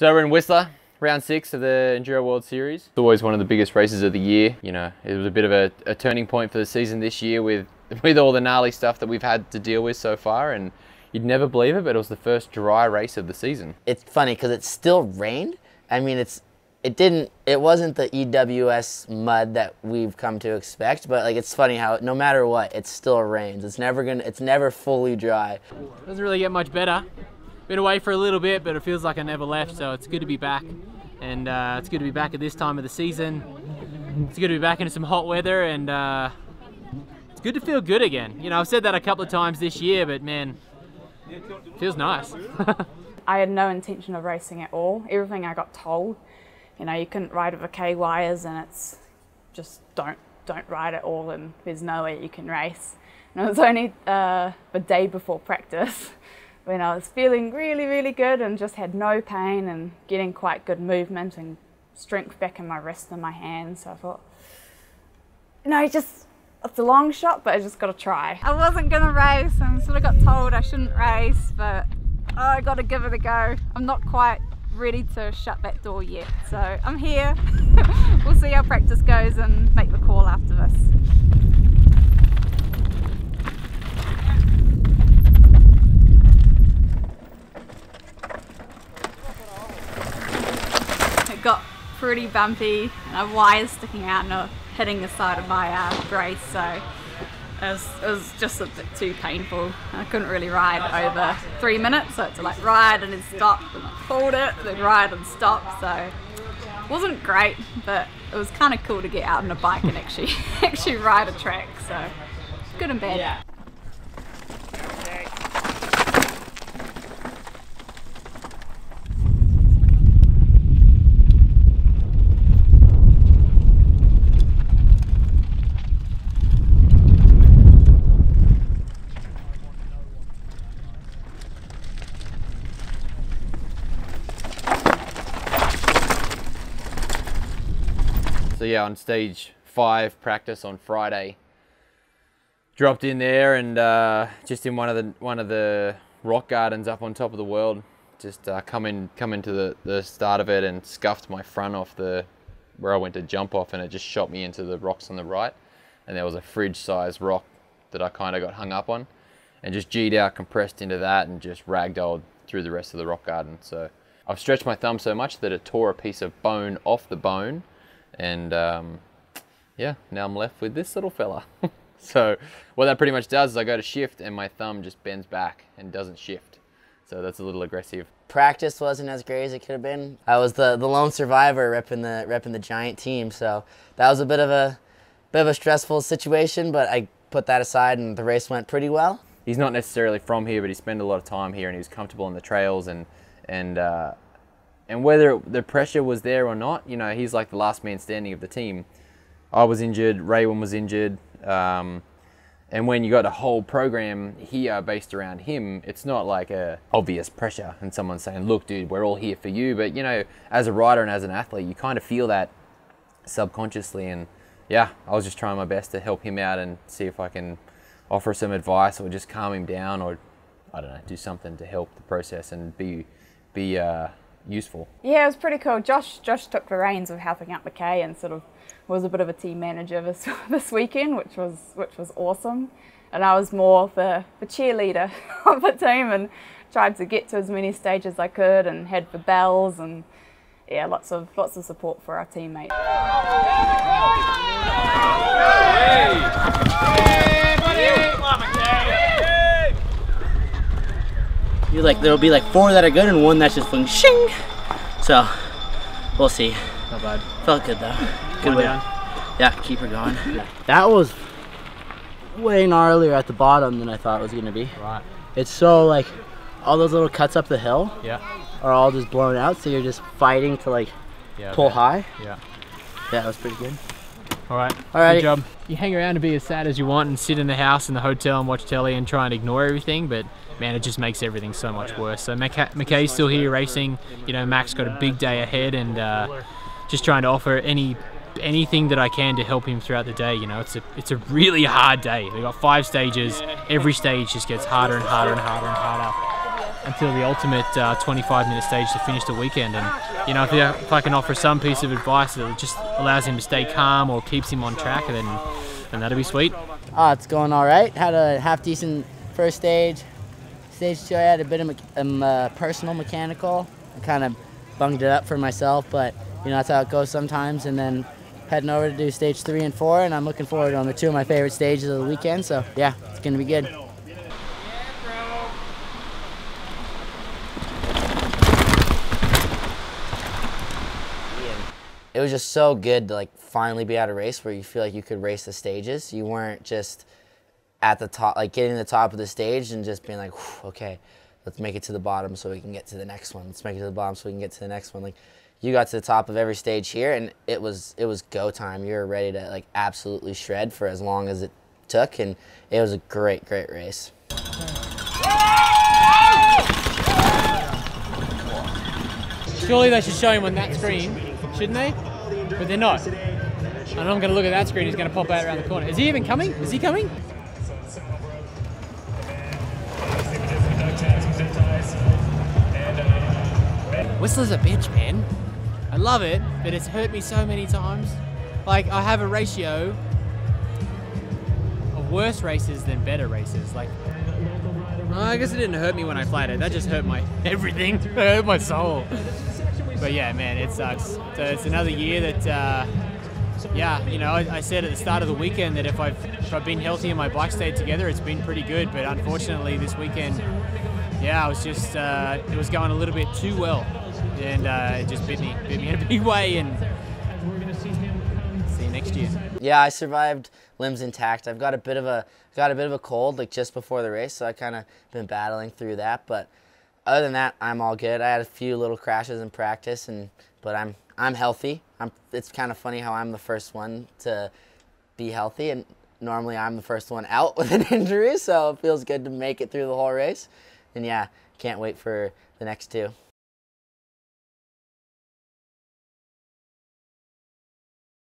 So we're in Whistler, round 6 of the Enduro World Series. It's always one of the biggest races of the year. You know, it was a bit of a turning point for the season this year with all the gnarly stuff that we've had to deal with so far, and you'd never believe it, but it was the first dry race of the season. It's funny because it still rained. I mean, it wasn't the EWS mud that we've come to expect, but like it's funny how no matter what, it still rains. It's never fully dry. Doesn't really get much better. Been away for a little bit, but it feels like I never left, so it's good to be back. And it's good to be back at this time of the season. It's good to be back into some hot weather, and it's good to feel good again. You know, I've said that a couple of times this year, but man, it feels nice. I had no intention of racing at all. Everything I got told, you know, you couldn't ride with K-wires, and it's just don't ride at all, and there's no way you can race. And it was only a day before practice when I was feeling really, really good and just had no pain and getting quite good movement and strength back in my wrist and my hands. So I thought, you know, it's a long shot, but I just got to try. I wasn't going to race and sort of got told I shouldn't race, but I got to give it a go. I'm not quite ready to shut that door yet. So I'm here. We'll see how practice goes and make the call after this. Got pretty bumpy, and I have wires sticking out and hitting the side of my brace, so it was just a bit too painful. I couldn't really ride over 3 minutes, so I had to like ride and then stop and like hold it and then ride and stop, so it wasn't great, but it was kind of cool to get out on a bike and actually ride a track, so good and bad. Yeah. So yeah, on stage 5 practice on Friday, dropped in there and just in one of the rock gardens up on top of the world, just come into the start of it and scuffed my front off where I went to jump off, and it just shot me into the rocks on the right, and there was a fridge-sized rock that I kind of got hung up on, and just G'd out, compressed into that, and just ragdolled through the rest of the rock garden. So I've stretched my thumb so much that it tore a piece of bone off the bone. And yeah, now I'm left with this little fella. So what that pretty much does is I go to shift and my thumb just bends back and doesn't shift. So that's a little aggressive. Practice wasn't as great as it could have been. I was the lone survivor repping the giant team, so that was a bit of a stressful situation, but I put that aside and the race went pretty well. He's not necessarily from here, but he spent a lot of time here and he was comfortable on the trails, and whether the pressure was there or not, you know, he's like the last man standing of the team. I was injured, Raywin was injured, and when you got a whole program here based around him, it's not like a obvious pressure and someone saying, look dude, we're all here for you. But you know, as a rider and as an athlete, you kind of feel that subconsciously, and yeah, I was just trying my best to help him out and see if I can offer some advice or just calm him down, or I don't know, do something to help the process and be useful. Yeah, it was pretty cool. Josh took the reins of helping out McKay and sort of was a bit of a team manager this weekend, which was awesome. And I was more the cheerleader of the team and tried to get to as many stages as I could and had the bells and yeah, lots of support for our teammates. There'll be like 4 that are good and 1 that's just fucking shing. So we'll see. Not bad. Felt good though. Good way. Down. Yeah, keep her going. That was way gnarlier at the bottom than I thought it was gonna be. Right. It's so like all those little cuts up the hill. Yeah. Are all just blown out, so you're just fighting to like pull high. Yeah. Yeah, that was pretty good. Alright, Alrighty. good job. You hang around and be as sad as you want and sit in the house in the hotel and watch telly and try and ignore everything, but man, it just makes everything so much worse. So McKay's still here racing, you know, Max got a big day ahead, and just trying to offer anything that I can to help him throughout the day. You know, it's a really hard day. We've got 5 stages, every stage just gets harder and harder and harder and harder. until the ultimate 25-minute stage to finish the weekend. And you know, if I can offer some piece of advice that just allows him to stay calm or keeps him on track, then that'd be sweet. It's going all right. Had a half decent first stage. Stage 2, I had a bit of personal mechanical. I kind of bunged it up for myself, but you know, that's how it goes sometimes. And then heading over to do stage 3 and 4, and I'm looking forward to them. They're two of my favorite stages of the weekend, so yeah, it's gonna be good. It was just so good to like finally be at a race where you feel like you could race the stages. You weren't just at the top, like getting to the top of the stage and just being like, okay, let's make it to the bottom so we can get to the next one. Let's make it to the bottom so we can get to the next one. Like, you got to the top of every stage here, and it was go time. You were ready to like absolutely shred for as long as it took, and it was a great race. Surely they should show him on that screen, shouldn't they? But they're not. And I'm going to look at that screen. He's going to pop out around the corner. Is he even coming? Is he coming? Whistler's a bitch, man. I love it, but it's hurt me so many times. Like, I have a ratio of worse races than better races. Like, I guess it didn't hurt me when I flatted. That just hurt my everything. It hurt my soul. But yeah, man, it sucks. So it's another year that, yeah, you know, I said at the start of the weekend that if I've been healthy and my bike stayed together, it's been pretty good. But unfortunately, this weekend, yeah, I was just, it was going a little bit too well. And it just bit me in a big way, and see you next year. Yeah, I survived limbs intact. I've got a bit of a cold like just before the race, so I kind of been battling through that. But other than that, I'm all good. I had a few little crashes in practice, but I'm healthy. It's kind of funny how I'm the first one to be healthy, and normally I'm the first one out with an injury, so it feels good to make it through the whole race. And yeah, can't wait for the next two.